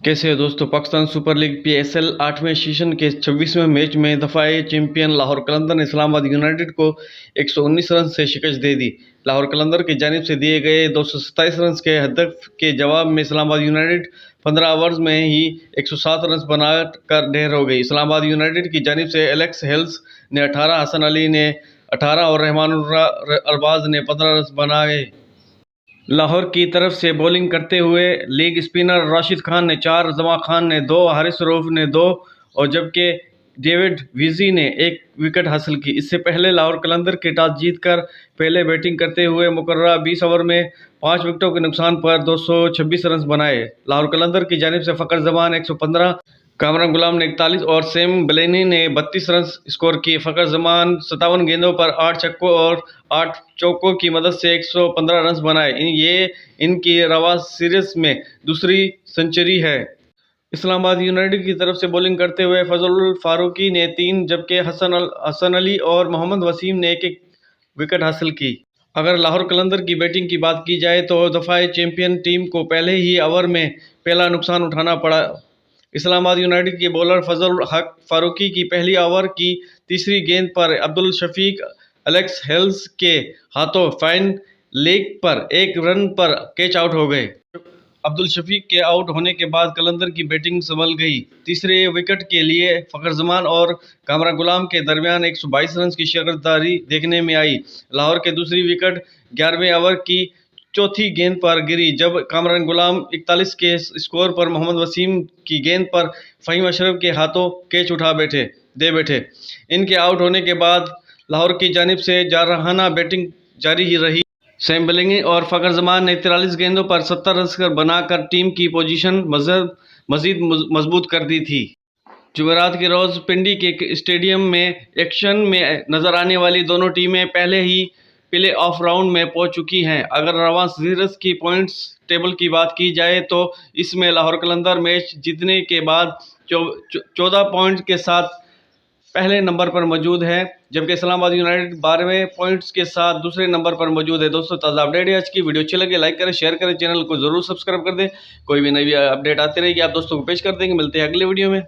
कैसे है दोस्तों। पाकिस्तान सुपर लीग PSL 8वें सीजन के 26वें मैच में दफाए चैंपियन लाहौर कलंदर ने इस्लामाबाद यूनाइटेड को 119 रन से शिकस्त दे दी। लाहौर कलंदर की जानिब से दिए गए 227 रन के हदफ के जवाब में इस्लामाबाद यूनाइटेड 15 ओवर्स में ही 107 रन बनाकर ढेर हो गई। इस्लामाबाद यूनाइटेड की जानिब से एलेक्स हेल्स ने 18, हसन अली ने 18 और रहमानुर अरबाज ने 15 रन बनाए। लाहौर की तरफ से बॉलिंग करते हुए लेग स्पिनर राशिद खान ने 4, जमा खान ने 2, हारिस रऊफ ने 2 और जबकि डेविड विजी ने 1 विकेट हासिल की। इससे पहले लाहौर कलंदर के टॉस जीतकर पहले बैटिंग करते हुए मुकर्ररा 20 ओवर में 5 विकेटों के नुकसान पर 226 रन बनाए। लाहौर कलंदर की जानिब से फ़खर जमान 115, कामरान गुलाम ने 41 और सैम ब्लेनी ने 32 रन स्कोर किए। फ़खर जमान 57 गेंदों पर 8 छक्कों और 8 चौकों की मदद से 115 रन बनाए। ये इनकी रवा सीरीज में दूसरी सेंचुरी है। इस्लामाबाद यूनाइटेड की तरफ से बॉलिंग करते हुए फजल फारूकी ने 3 जबकि हसन अली और मोहम्मद वसीम ने 1-1 विकेट हासिल की। अगर लाहौर कलंदर की बैटिंग की बात की जाए तो दफाए चैंपियन टीम को पहले ही ओवर में पहला नुकसान उठाना पड़ा। इस्लामाबाद यूनाइटेड के बॉलर फजल हक फारूकी की पहली ओवर की तीसरी गेंद पर अब्दुल शफीक एलेक्स हेल्स के हाथों फाइन लेग पर 1 रन पर कैच आउट हो गए। अब्दुल शफीक के आउट होने के बाद कलंदर की बैटिंग संभल गई। तीसरे विकेट के लिए फ़खर जमान और कामरान गुलाम के दरमियान 122 रन की शगरदारी देखने में आई। लाहौर के दूसरी विकेट 11वें ओवर की चौथी गेंद पर गिरी जब कामरान गुलाम 41 के स्कोर पर मोहम्मद वसीम की गेंद पर फ़हीम अशरफ के हाथों कैच दे बैठे। इनके आउट होने के बाद लाहौर की जानिब से जारहाना बैटिंग जारी ही रही। सैम ब्लेनी और फ़खर जमान ने 43 गेंदों पर 70 रन बनाकर टीम की पोजीशन मज़ीद मजबूत कर दी थी। जुमेरात के रोज़ पिंडी के स्टेडियम में एक्शन में नजर आने वाली दोनों टीमें पहले ही प्ले ऑफ राउंड में पहुंच चुकी हैं। अगर रवां सीरीज की पॉइंट्स टेबल की बात की जाए तो इसमें लाहौर कलंदर मैच जीतने के बाद 14 पॉइंट के साथ पहले नंबर पर मौजूद है, जबकि इस्लामाबाद यूनाइटेड 12वें पॉइंट्स के साथ दूसरे नंबर पर मौजूद है। दोस्तों, ताज़ा अपडेट है आज की। वीडियो अच्छी लगे लाइक करें, शेयर करें, चैनल को ज़रूर सब्सक्राइब कर दें। कोई भी नई अपडेट आती रहेगी आप दोस्तों को पेश कर देंगे। मिलते हैं अगले वीडियो में।